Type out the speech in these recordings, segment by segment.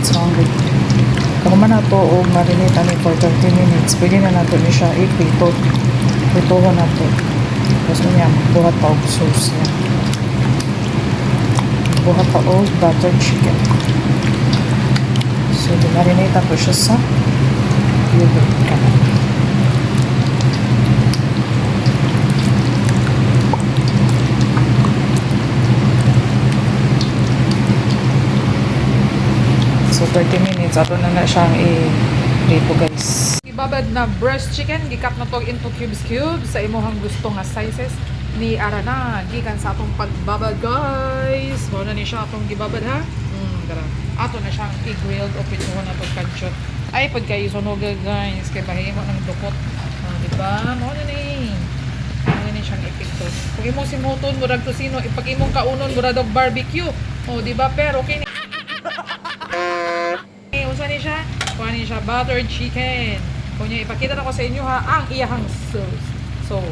minutes hungry. Kung man na to o marinate ani for 30 minutes, pwede na nato ni siya iprito. Pritohan na to. Tapos niya, buhat pa og sauce niya. Buhat pa og buttered chicken. So, marinate na to siya sa yogurt ka na. So 30 minutes ato na siyang i-prito guys. Ibabad na breast chicken, gikat na to into cubes sa imuhang gusto nga sizes ni Arana. Gikan sa atong pagbabad guys. Mo na ni siya atong gibabad ha. Dara. Ato na siyang i-grilled o pituhon na pagkadjot. Ay pag kayo sunog guys, kay bahimo ng dukot. Di ba? Mo na ni. Mo na siyang ipikto. Pag imo simuton murag tosino, ipag imong kaunon murag og barbecue. O di ba? Pero kini usa ni siya, kuha ni siya buttered chicken. Kung niya ipakita na ko sa inyo ha, ang iyahang sauce. So,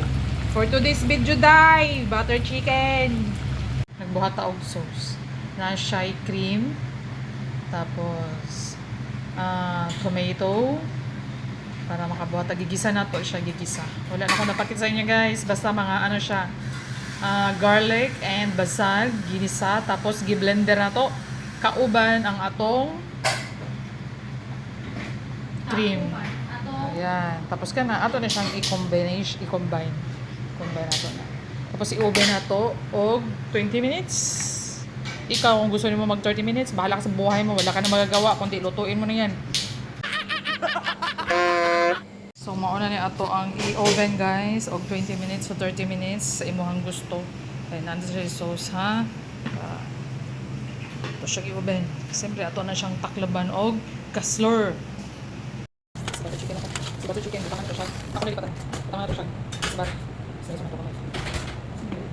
for today's video day, buttered chicken. Nagbuhat ta og sauce. Na shy cream, tapos tomato, para makabuhat ta gigisa na to siya gigisa. Wala na ko napakita sa inyo guys, basta mga ano siya, garlic and basal, ginisa, tapos gi-blender na to. Kauban ang atong cream. Ayan. Tapos ka na, ato na siyang i-combine nato na. Tapos i-oven na to og 20 minutes. Ikaw, kung gusto mo mag 30 minutes, bahala ka sa buhay mo. Wala ka na magagawa, kundi lutuin mo na yan. So, mauna ni ato ang i-oven guys, og 20 minutes to 30 minutes sa imuhang gusto. Kaya nandito siya yung sauce ha. Ito siya i-oven. Siyempre, ato na siyang taklaban og kaslor. Butter chicken, butang na ito siya. Ako na ipatay. Butang na ito siya. Sabar. Sinisa na ito kamay.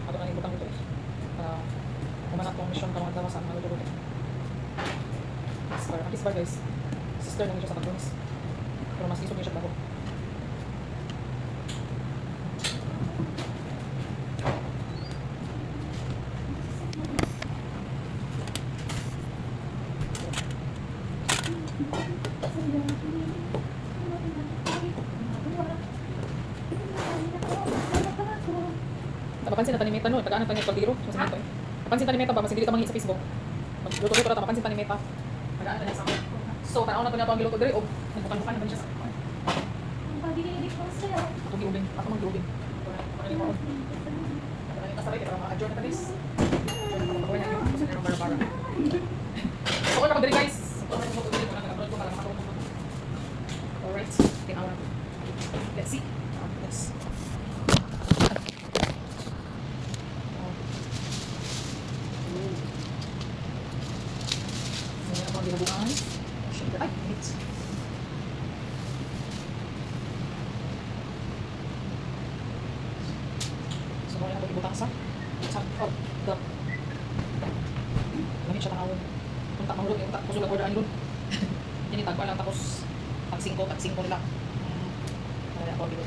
Ato na yung butang ito. Kumanat kong mission ka mga dawa sa mga luto-luto. Sabar. Ang kisbar guys. Sister namin siya sa kagrunis. Pero mas isog niya siya bago. Mapansin na tanimeta no, tagaan na tanimeta pagdiro. Mapansin tanimeta ba, masigili ta mangi sa Facebook. Magluto-luto ra ta, mapansin tanimeta. Tagaan na sa ako. So, tanaw na to nato ang giluto diri og bukan-bukan naman siya sa. Ato giubing, ato mang giubing. Tanimeta sa para ma-adjourn na this. Pagkuha niya yung sa nero para. So, okay pa diri guys. Alright, tinaw na. Let's see. Let's ginabuan. Siyempre, ay, wait. So, kaya natin ibutang sa oh, the lamit siya tanawin. Kung tak mahulog, yung tak puso lang orderaan doon. Yan yung tagpa lang, tapos tag 5 nila. Kaya ako, dito.